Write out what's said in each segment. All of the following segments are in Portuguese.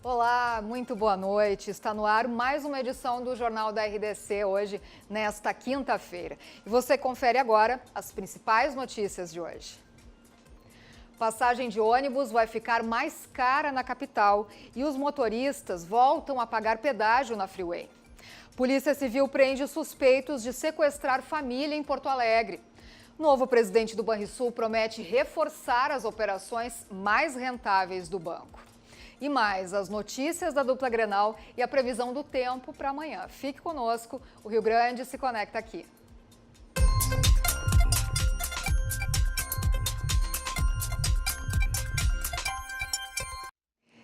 Olá, muito boa noite. Está no ar mais uma edição do Jornal da RDC hoje, nesta quinta-feira. E você confere agora as principais notícias de hoje. Passagem de ônibus vai ficar mais cara na capital e os motoristas voltam a pagar pedágio na Freeway. Polícia Civil prende suspeitos de sequestrar família em Porto Alegre. Novo presidente do Banrisul promete reforçar as operações mais rentáveis do banco. E mais as notícias da dupla Grenal e a previsão do tempo para amanhã. Fique conosco, o Rio Grande se conecta aqui.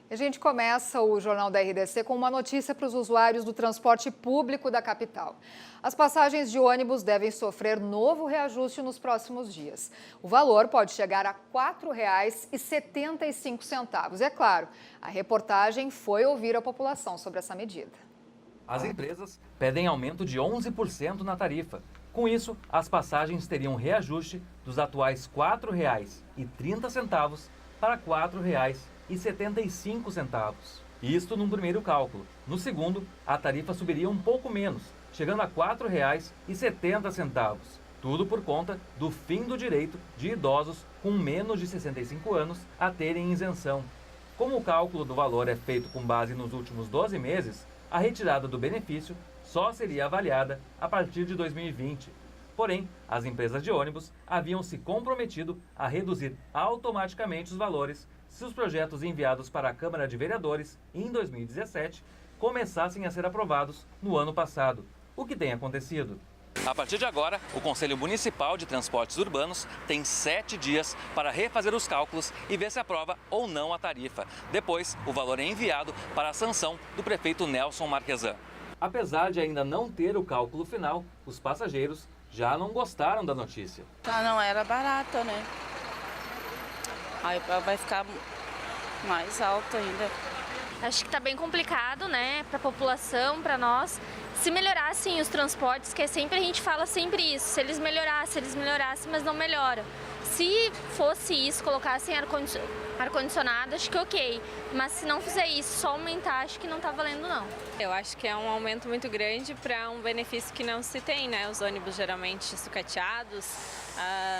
A gente começa o Jornal da RDC com uma notícia para os usuários do transporte público da capital. As passagens de ônibus devem sofrer novo reajuste nos próximos dias. O valor pode chegar a R$ 4,75. É claro, a reportagem foi ouvir a população sobre essa medida. As empresas pedem aumento de 11% na tarifa. Com isso, as passagens teriam reajuste dos atuais R$ 4,30 para R$ 4,75. Isto num primeiro cálculo. No segundo, a tarifa subiria um pouco menos, chegando a R$ 4,70. Tudo por conta do fim do direito de idosos com menos de 65 anos a terem isenção. Como o cálculo do valor é feito com base nos últimos 12 meses, a retirada do benefício só seria avaliada a partir de 2020. Porém, as empresas de ônibus haviam se comprometido a reduzir automaticamente os valores se os projetos enviados para a Câmara de Vereadores em 2017 começassem a ser aprovados no ano passado. O que tem acontecido? A partir de agora, o Conselho Municipal de Transportes Urbanos tem 7 dias para refazer os cálculos e ver se aprova ou não a tarifa. Depois, o valor é enviado para a sanção do prefeito Nelson Marquesan. Apesar de ainda não ter o cálculo final, os passageiros já não gostaram da notícia. Não era barata, né? Aí vai ficar mais alto ainda. Acho que está bem complicado, né, para a população, para nós. Se melhorassem os transportes, que sempre a gente fala sempre isso, se eles melhorassem, mas não melhora. Se fosse isso, colocassem ar-condicionado, acho que ok. Mas se não fizer isso, só aumentar, acho que não está valendo não. Eu acho que é um aumento muito grande para um benefício que não se tem, né? Os ônibus geralmente sucateados,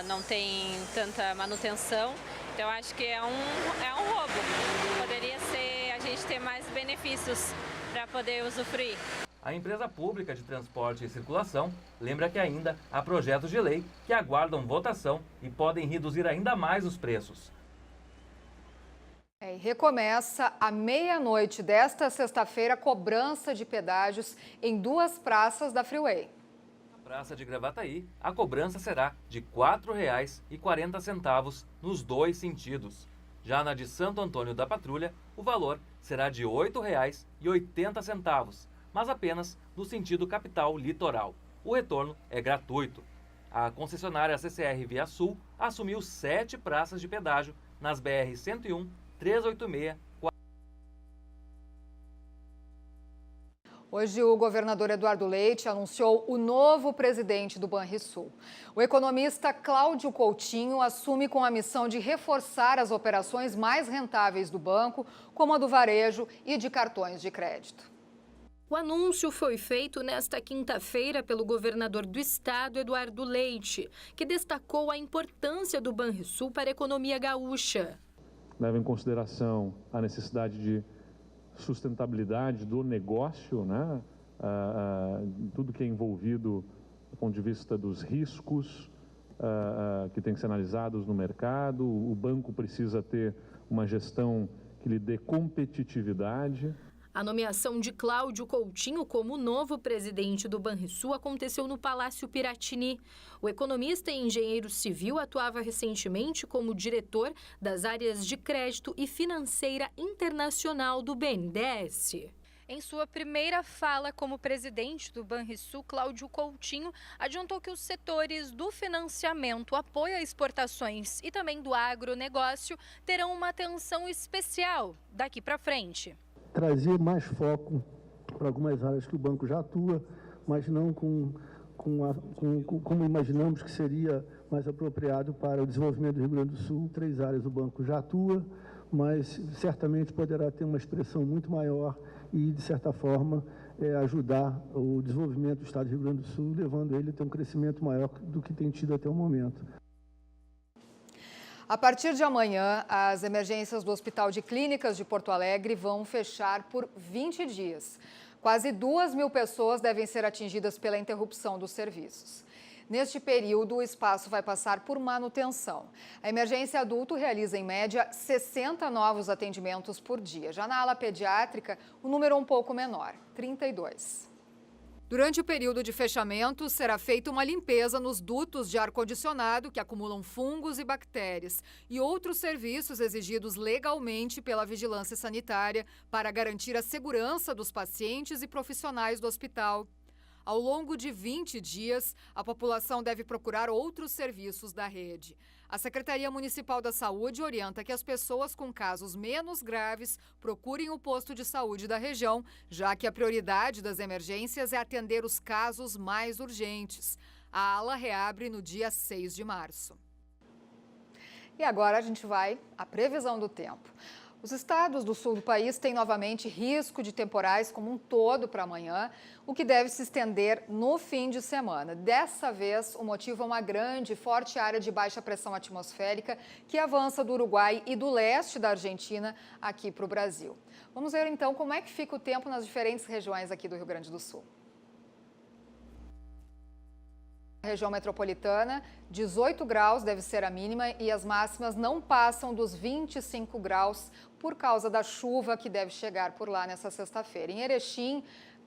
não tem tanta manutenção. Então acho que é um roubo. Poderia ser a gente ter mais benefícios para poder usufruir. A empresa pública de transporte e circulação lembra que ainda há projetos de lei que aguardam votação e podem reduzir ainda mais os preços. E recomeça à meia-noite desta sexta-feira a cobrança de pedágios em 2 praças da Freeway. Na Praça de Gravataí, a cobrança será de R$ 4,40 nos 2 sentidos. Já na de Santo Antônio da Patrulha, o valor será de R$ 8,80, mas apenas no sentido capital-litoral. O retorno é gratuito. A concessionária CCR Via Sul assumiu 7 praças de pedágio nas BR 101, 386, 4... Hoje, o governador Eduardo Leite anunciou o novo presidente do Banrisul. O economista Cláudio Coutinho assume com a missão de reforçar as operações mais rentáveis do banco, como a do varejo e de cartões de crédito. O anúncio foi feito nesta quinta-feira pelo governador do estado, Eduardo Leite, que destacou a importância do Banrisul para a economia gaúcha. Leva em consideração a necessidade de sustentabilidade do negócio, né? Tudo que é envolvido do ponto de vista dos riscos que tem que ser analisados no mercado. O banco precisa ter uma gestão que lhe dê competitividade. A nomeação de Cláudio Coutinho como novo presidente do Banrisul aconteceu no Palácio Piratini. O economista e engenheiro civil atuava recentemente como diretor das áreas de crédito e financeira internacional do BNDES. Em sua primeira fala como presidente do Banrisul, Cláudio Coutinho adiantou que os setores do financiamento, apoio a exportações e também do agronegócio terão uma atenção especial daqui para frente. Trazer mais foco para algumas áreas que o banco já atua, mas não como imaginamos que seria mais apropriado para o desenvolvimento do Rio Grande do Sul. 3 áreas o banco já atua, mas certamente poderá ter uma expressão muito maior e, de certa forma, ajudar o desenvolvimento do Estado do Rio Grande do Sul, levando ele a ter um crescimento maior do que tem tido até o momento. A partir de amanhã, as emergências do Hospital de Clínicas de Porto Alegre vão fechar por 20 dias. Quase 2.000 pessoas devem ser atingidas pela interrupção dos serviços. Neste período, o espaço vai passar por manutenção. A emergência adulto realiza, em média, 60 novos atendimentos por dia. Já na ala pediátrica, o número é um pouco menor, 32. Durante o período de fechamento, será feita uma limpeza nos dutos de ar-condicionado que acumulam fungos e bactérias e outros serviços exigidos legalmente pela vigilância sanitária para garantir a segurança dos pacientes e profissionais do hospital. Ao longo de 20 dias, a população deve procurar outros serviços da rede. A Secretaria Municipal da Saúde orienta que as pessoas com casos menos graves procurem o posto de saúde da região, já que a prioridade das emergências é atender os casos mais urgentes. A ala reabre no dia 6 de março. E agora a gente vai à previsão do tempo. Os estados do sul do país têm novamente risco de temporais como um todo para amanhã, o que deve se estender no fim de semana. Dessa vez, o motivo é uma grande e forte área de baixa pressão atmosférica que avança do Uruguai e do leste da Argentina aqui para o Brasil. Vamos ver então como é que fica o tempo nas diferentes regiões aqui do Rio Grande do Sul. Região metropolitana, 18 graus deve ser a mínima e as máximas não passam dos 25 graus por causa da chuva que deve chegar por lá nessa sexta-feira. Em Erechim,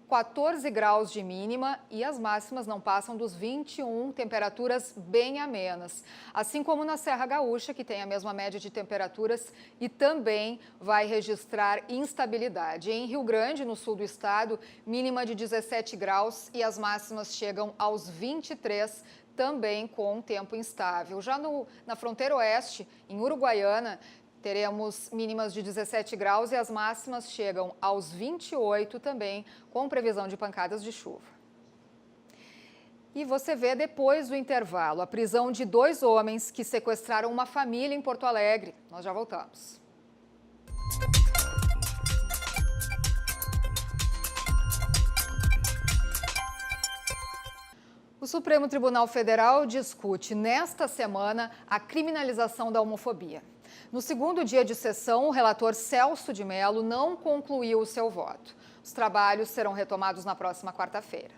14 graus de mínima e as máximas não passam dos 21, temperaturas bem amenas. Assim como na Serra Gaúcha, que tem a mesma média de temperaturas e também vai registrar instabilidade. Em Rio Grande, no sul do estado, mínima de 17 graus e as máximas chegam aos 23, também com tempo instável. Já na fronteira oeste, em Uruguaiana, teremos mínimas de 17 graus e as máximas chegam aos 28 também, com previsão de pancadas de chuva. E você vê depois do intervalo a prisão de 2 homens que sequestraram uma família em Porto Alegre. Nós já voltamos. O Supremo Tribunal Federal discute nesta semana a criminalização da homofobia. No segundo dia de sessão, o relator Celso de Mello não concluiu o seu voto. Os trabalhos serão retomados na próxima quarta-feira.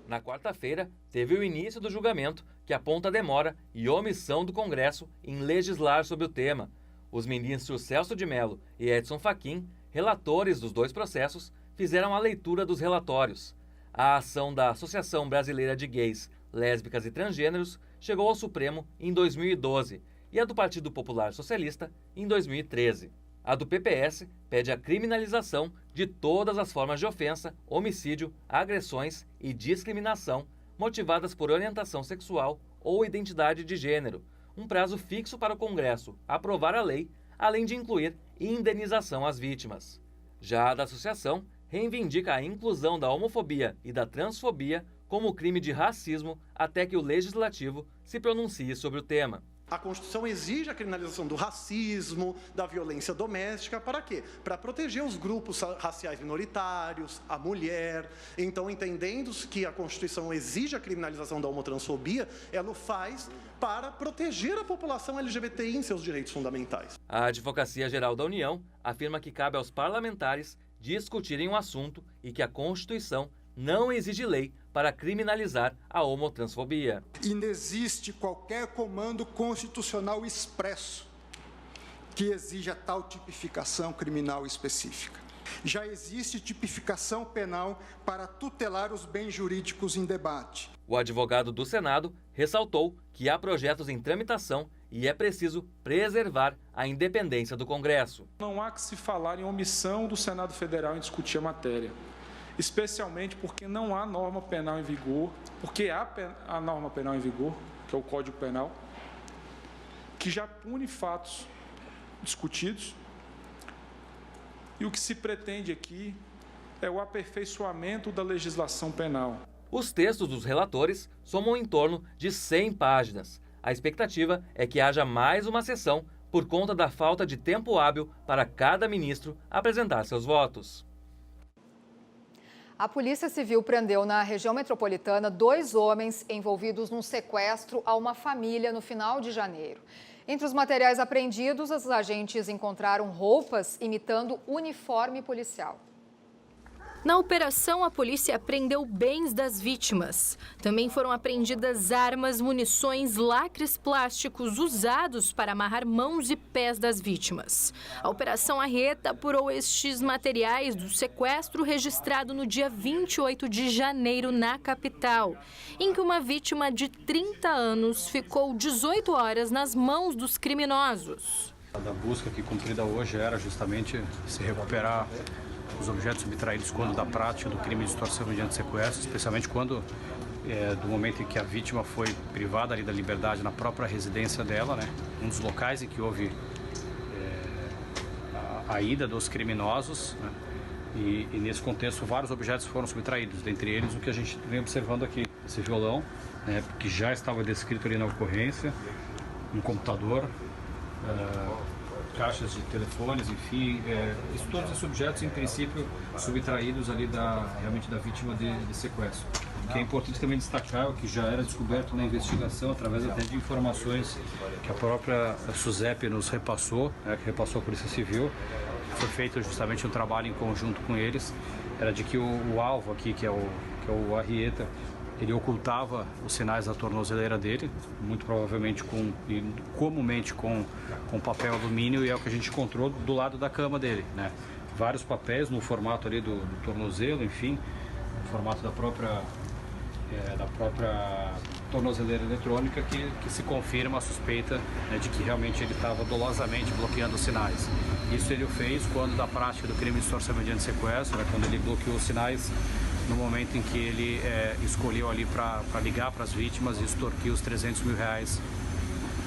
Na quarta-feira, teve o início do julgamento, que aponta a demora e omissão do Congresso em legislar sobre o tema. Os ministros Celso de Mello e Edson Fachin, relatores dos 2 processos, fizeram a leitura dos relatórios. A ação da Associação Brasileira de Gays, Lésbicas e Transgêneros chegou ao Supremo em 2012 e a do Partido Popular Socialista em 2013. A do PPS pede a criminalização de todas as formas de ofensa, homicídio, agressões e discriminação motivadas por orientação sexual ou identidade de gênero, um prazo fixo para o Congresso aprovar a lei, além de incluir indenização às vítimas. Já a da associação reivindica a inclusão da homofobia e da transfobia como crime de racismo até que o Legislativo se pronuncie sobre o tema. A Constituição exige a criminalização do racismo, da violência doméstica, para quê? Para proteger os grupos raciais minoritários, a mulher. Então, entendendo que a Constituição exige a criminalização da homotransfobia, ela o faz para proteger a população LGBTI em seus direitos fundamentais. A Advocacia Geral da União afirma que cabe aos parlamentares discutirem o assunto e que a Constituição não exige lei para criminalizar a homotransfobia. Inexiste qualquer comando constitucional expresso que exija tal tipificação criminal específica. Já existe tipificação penal para tutelar os bens jurídicos em debate. O advogado do Senado ressaltou que há projetos em tramitação e é preciso preservar a independência do Congresso. Não há que se falar em omissão do Senado Federal em discutir a matéria, especialmente porque não há norma penal em vigor, porque há a norma penal em vigor, que é o Código Penal, que já pune fatos discutidos, e o que se pretende aqui é o aperfeiçoamento da legislação penal. Os textos dos relatores somam em torno de 100 páginas. A expectativa é que haja mais uma sessão por conta da falta de tempo hábil para cada ministro apresentar seus votos. A Polícia Civil prendeu na região metropolitana 2 homens envolvidos num sequestro a uma família no final de janeiro. Entre os materiais apreendidos, os agentes encontraram roupas imitando uniforme policial. Na operação, a polícia apreendeu bens das vítimas. Também foram apreendidas armas, munições, lacres plásticos usados para amarrar mãos e pés das vítimas. A Operação Arrieta apurou estes materiais do sequestro registrado no dia 28 de janeiro na capital, em que uma vítima de 30 anos ficou 18 horas nas mãos dos criminosos. A busca que cumprida hoje era justamente se recuperar os objetos subtraídos quando da prática do crime de extorsão mediante sequestro, especialmente quando, do momento em que a vítima foi privada ali da liberdade na própria residência dela, né? Um dos locais em que houve a ida dos criminosos, né? E nesse contexto vários objetos foram subtraídos, dentre eles o que a gente vem observando aqui, esse violão, né? Que já estava descrito ali na ocorrência, um computador, caixas de telefones, enfim, todos esses objetos, em princípio, subtraídos ali realmente da vítima de sequestro. O que é importante também destacar, o que já era descoberto na investigação, através até de informações que a própria SUSEP nos repassou, que repassou a Polícia Civil, foi feito justamente um trabalho em conjunto com eles, era de que o alvo aqui, que é o Arrieta, ele ocultava os sinais da tornozeleira dele, muito provavelmente comumente com papel alumínio, e é o que a gente encontrou do lado da cama dele, né? Vários papéis no formato ali do tornozelo, enfim, no formato da própria tornozeleira eletrônica, que se confirma a suspeita, né, de que realmente ele estava dolosamente bloqueando os sinais. Isso ele o fez quando da prática do crime de extorsão mediante sequestro, né, quando ele bloqueou os sinais no momento em que ele escolheu ali para ligar para as vítimas e extorquir os R$300 mil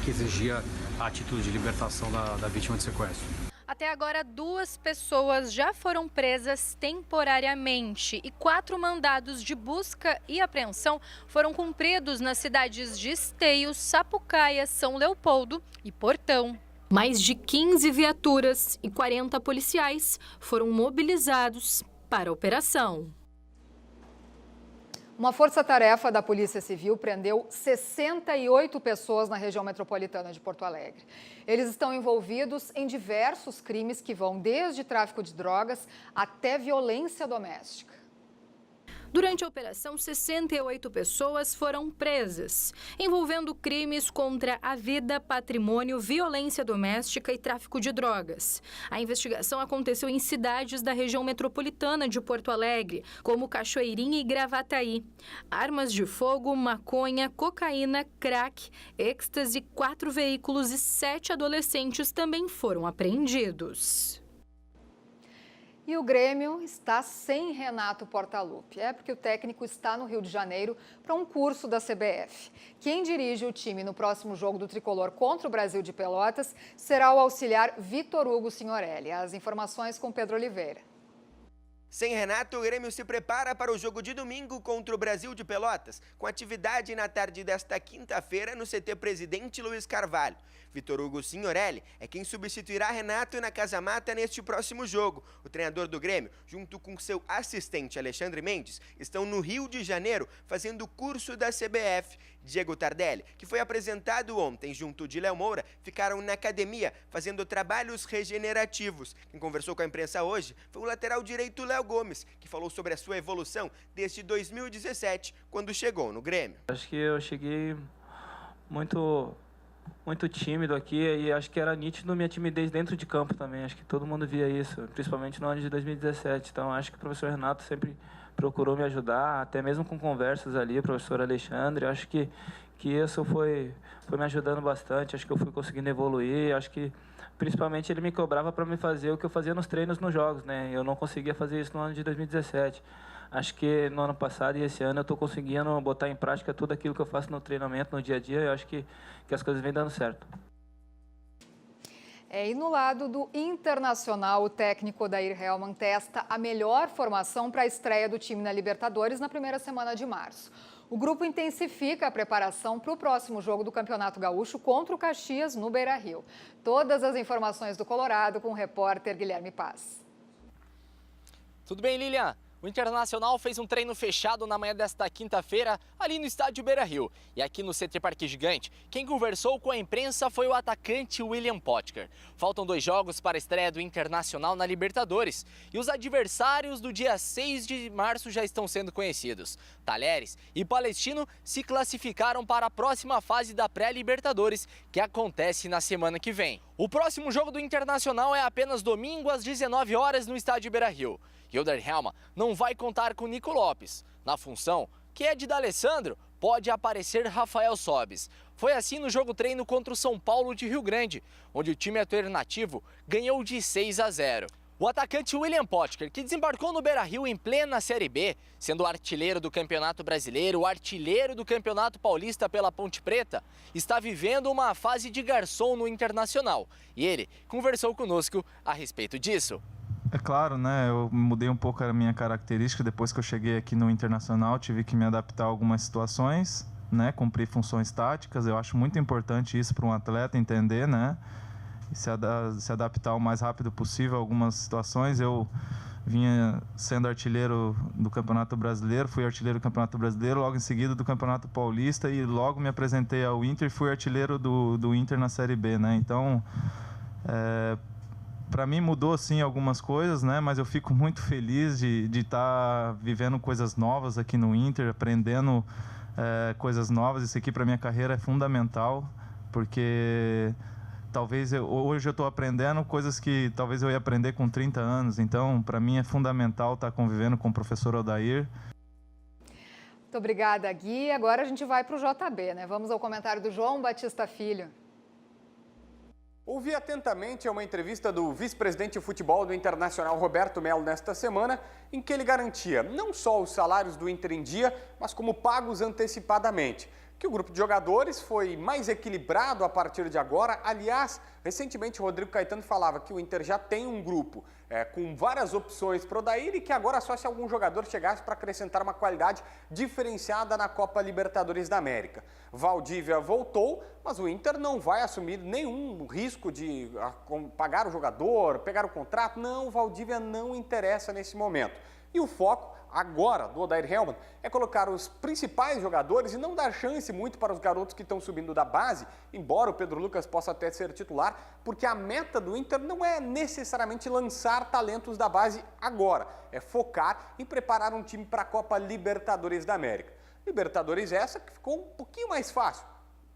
que exigia a atitude de libertação da vítima de sequestro. Até agora, 2 pessoas já foram presas temporariamente e 4 mandados de busca e apreensão foram cumpridos nas cidades de Esteio, Sapucaia, São Leopoldo e Portão. Mais de 15 viaturas e 40 policiais foram mobilizados para a operação. Uma força-tarefa da Polícia Civil prendeu 68 pessoas na região metropolitana de Porto Alegre. Eles estão envolvidos em diversos crimes que vão desde tráfico de drogas até violência doméstica. Durante a operação, 68 pessoas foram presas, envolvendo crimes contra a vida, patrimônio, violência doméstica e tráfico de drogas. A investigação aconteceu em cidades da região metropolitana de Porto Alegre, como Cachoeirinha e Gravataí. Armas de fogo, maconha, cocaína, crack, êxtase, 4 veículos e 7 adolescentes também foram apreendidos. E o Grêmio está sem Renato Portaluppi. É porque o técnico está no Rio de Janeiro para um curso da CBF. Quem dirige o time no próximo jogo do Tricolor contra o Brasil de Pelotas será o auxiliar Vitor Hugo Signorelli. As informações com Pedro Oliveira. Sem Renato, o Grêmio se prepara para o jogo de domingo contra o Brasil de Pelotas, com atividade na tarde desta quinta-feira no CT Presidente Luiz Carvalho. Vitor Hugo Signorelli é quem substituirá Renato na Casa Mata neste próximo jogo. O treinador do Grêmio, junto com seu assistente Alexandre Mendes, estão no Rio de Janeiro fazendo o curso da CBF. Diego Tardelli, que foi apresentado ontem junto de Léo Moura, ficaram na academia fazendo trabalhos regenerativos. Quem conversou com a imprensa hoje foi o lateral direito Léo Gomes, que falou sobre a sua evolução desde 2017, quando chegou no Grêmio. Acho que eu cheguei muito tímido aqui e acho que era nítido minha timidez dentro de campo também. Acho que todo mundo via isso, principalmente no ano de 2017. Então acho que o professor Renato sempre procurou me ajudar, até mesmo com conversas ali, o professor Alexandre. Acho que isso foi me ajudando bastante. Acho que eu fui conseguindo evoluir. Acho que principalmente ele me cobrava para me fazer o que eu fazia nos treinos, nos jogos, né? Eu não conseguia fazer isso no ano de 2017. Acho que no ano passado e esse ano eu estou conseguindo botar em prática tudo aquilo que eu faço no treinamento, no dia a dia. Eu acho que as coisas vêm dando certo. E no lado do Internacional, o técnico Odair Hellmann testa a melhor formação para a estreia do time na Libertadores na primeira semana de março. O grupo intensifica a preparação para o próximo jogo do Campeonato Gaúcho contra o Caxias no Beira-Rio. Todas as informações do Colorado com o repórter Guilherme Paz. Tudo bem, Lilian? O Internacional fez um treino fechado na manhã desta quinta-feira, ali no estádio Beira-Rio. E aqui no CT Parque Gigante, quem conversou com a imprensa foi o atacante William Potker. Faltam 2 jogos para a estreia do Internacional na Libertadores. E os adversários do dia 6 de março já estão sendo conhecidos. Talheres e Palestino se classificaram para a próxima fase da pré-Libertadores, que acontece na semana que vem. O próximo jogo do Internacional é apenas domingo às 19 horas no estádio Beira-Rio. Hilder Helma não vai contar com Nico Lopes. Na função, que é de D'Alessandro, pode aparecer Rafael Sobis. Foi assim no jogo treino contra o São Paulo de Rio Grande, onde o time alternativo ganhou de 6-0. O atacante William Potker, que desembarcou no Beira-Rio em plena Série B, sendo o artilheiro do Campeonato Brasileiro, o artilheiro do Campeonato Paulista pela Ponte Preta, está vivendo uma fase de garçom no Internacional. E ele conversou conosco a respeito disso. É claro, né? Eu mudei um pouco a minha característica depois que eu cheguei aqui no Internacional, tive que me adaptar a algumas situações, né? Cumprir funções táticas. Eu acho muito importante isso para um atleta entender, né? E se adaptar o mais rápido possível a algumas situações. Eu vinha sendo artilheiro do Campeonato Brasileiro, fui artilheiro do Campeonato Brasileiro, logo em seguida do Campeonato Paulista e logo me apresentei ao Inter e fui artilheiro do Inter na Série B, né? Então, para mim mudou sim algumas coisas, né? Mas eu fico muito feliz de estar vivendo coisas novas aqui no Inter, aprendendo coisas novas. Isso aqui para minha carreira é fundamental, porque talvez hoje eu estou aprendendo coisas que talvez eu ia aprender com 30 anos. Então, para mim é fundamental estar convivendo com o professor Odair. Muito obrigada, Gui. Agora a gente vai para o JB, né? Vamos ao comentário do João Batista Filho. Ouvi atentamente uma entrevista do vice-presidente de futebol do Internacional, Roberto Melo, nesta semana, em que ele garantia não só os salários do Inter em dia, mas como pagos antecipadamente. Que o grupo de jogadores foi mais equilibrado a partir de agora. Aliás, recentemente o Rodrigo Caetano falava que o Inter já tem um grupo com várias opções para o Odair e que agora só se algum jogador chegasse para acrescentar uma qualidade diferenciada na Copa Libertadores da América. Valdívia voltou, mas o Inter não vai assumir nenhum risco de pagar o jogador, pegar o contrato. Não, o Valdívia não interessa nesse momento. E o foco agora do Odair Helman é colocar os principais jogadores e não dar chance muito para os garotos que estão subindo da base, embora o Pedro Lucas possa até ser titular, porque a meta do Inter não é necessariamente lançar talentos da base agora, é focar em preparar um time para a Copa Libertadores da América. Libertadores essa que ficou um pouquinho mais fácil.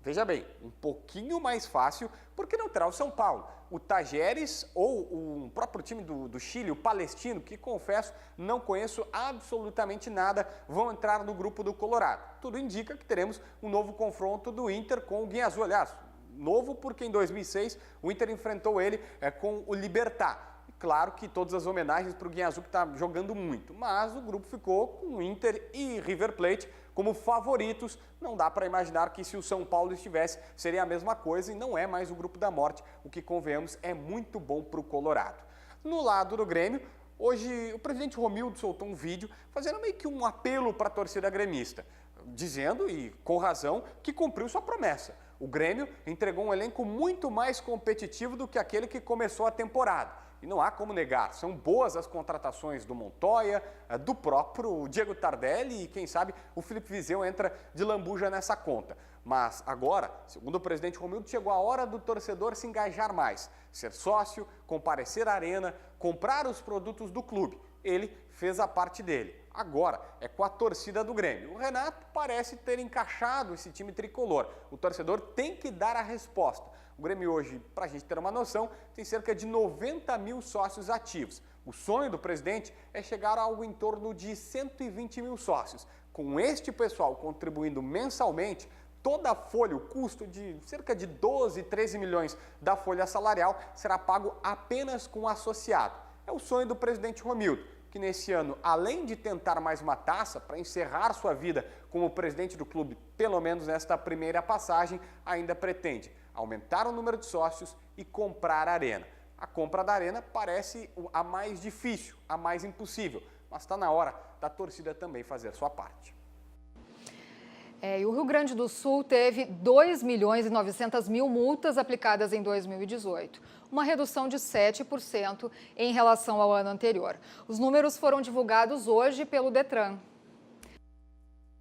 Veja bem, um pouquinho mais fácil, porque não terá o São Paulo. O Talheres ou o próprio time do Chile, o Palestino, que confesso, não conheço absolutamente nada, vão entrar no grupo do Colorado. Tudo indica que teremos um novo confronto do Inter com o Guiazul. Aliás, novo porque em 2006 o Inter enfrentou ele com o Libertad. Claro que todas as homenagens para o Guiazul, que está jogando muito, mas o grupo ficou com o Inter e River Plate como favoritos. Não dá para imaginar que se o São Paulo estivesse, seria a mesma coisa e não é mais o grupo da morte, o que, convenhamos, é muito bom para o Colorado. No lado do Grêmio, hoje o presidente Romildo soltou um vídeo fazendo meio que um apelo para a torcida gremista, dizendo, e com razão, que cumpriu sua promessa. O Grêmio entregou um elenco muito mais competitivo do que aquele que começou a temporada. E não há como negar, são boas as contratações do Montoya, do próprio Diego Tardelli e, quem sabe, o Felipe Viseu entra de lambuja nessa conta. Mas agora, segundo o presidente Romildo, chegou a hora do torcedor se engajar mais, ser sócio, comparecer à arena, comprar os produtos do clube. Ele fez a parte dele. Agora é com a torcida do Grêmio. O Renato parece ter encaixado esse time tricolor. O torcedor tem que dar a resposta. O Grêmio hoje, para a gente ter uma noção, tem cerca de 90 mil sócios ativos. O sonho do presidente é chegar a algo em torno de 120 mil sócios. Com este pessoal contribuindo mensalmente, toda a folha, o custo de cerca de 12, 13 milhões da folha salarial será pago apenas com o associado. É o sonho do presidente Romildo, que nesse ano, além de tentar mais uma taça para encerrar sua vida como presidente do clube, pelo menos nesta primeira passagem, ainda pretende aumentar o número de sócios e comprar a arena. A compra da arena parece a mais difícil, a mais impossível, mas está na hora da torcida também fazer sua parte. E o Rio Grande do Sul teve 2.900.000 multas aplicadas em 2018, uma redução de 7% em relação ao ano anterior. Os números foram divulgados hoje pelo Detran.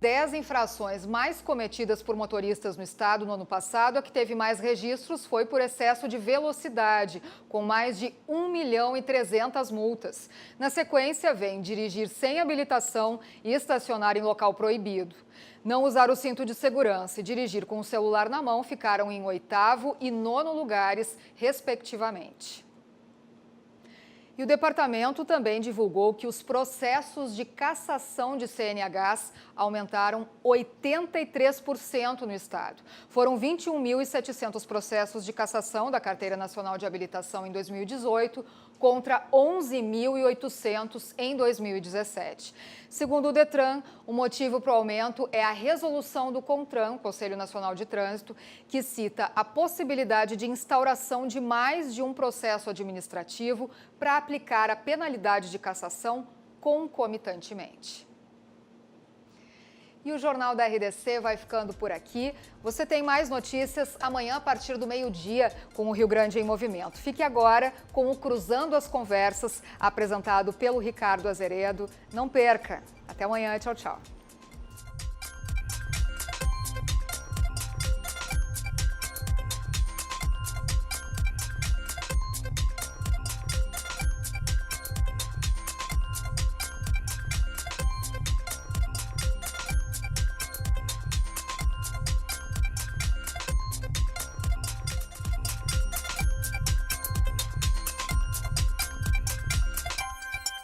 10 infrações mais cometidas por motoristas no estado no ano passado, a que teve mais registros foi por excesso de velocidade, com mais de 1.300.000 multas. Na sequência, vem dirigir sem habilitação e estacionar em local proibido. Não usar o cinto de segurança e dirigir com o celular na mão ficaram em 8º e 9º lugares, respectivamente. E o departamento também divulgou que os processos de cassação de CNHs aumentaram 83% no estado. Foram 21.700 processos de cassação da Carteira Nacional de Habilitação em 2018, contra 11.800 em 2017. Segundo o Detran, o motivo para o aumento é a resolução do CONTRAN, Conselho Nacional de Trânsito, que cita a possibilidade de instauração de mais de um processo administrativo para aplicar a penalidade de cassação concomitantemente. E o Jornal da RDC vai ficando por aqui. Você tem mais notícias amanhã a partir do meio-dia com o Rio Grande em Movimento. Fique agora com o Cruzando as Conversas, apresentado pelo Ricardo Azeredo. Não perca. Até amanhã. Tchau, tchau.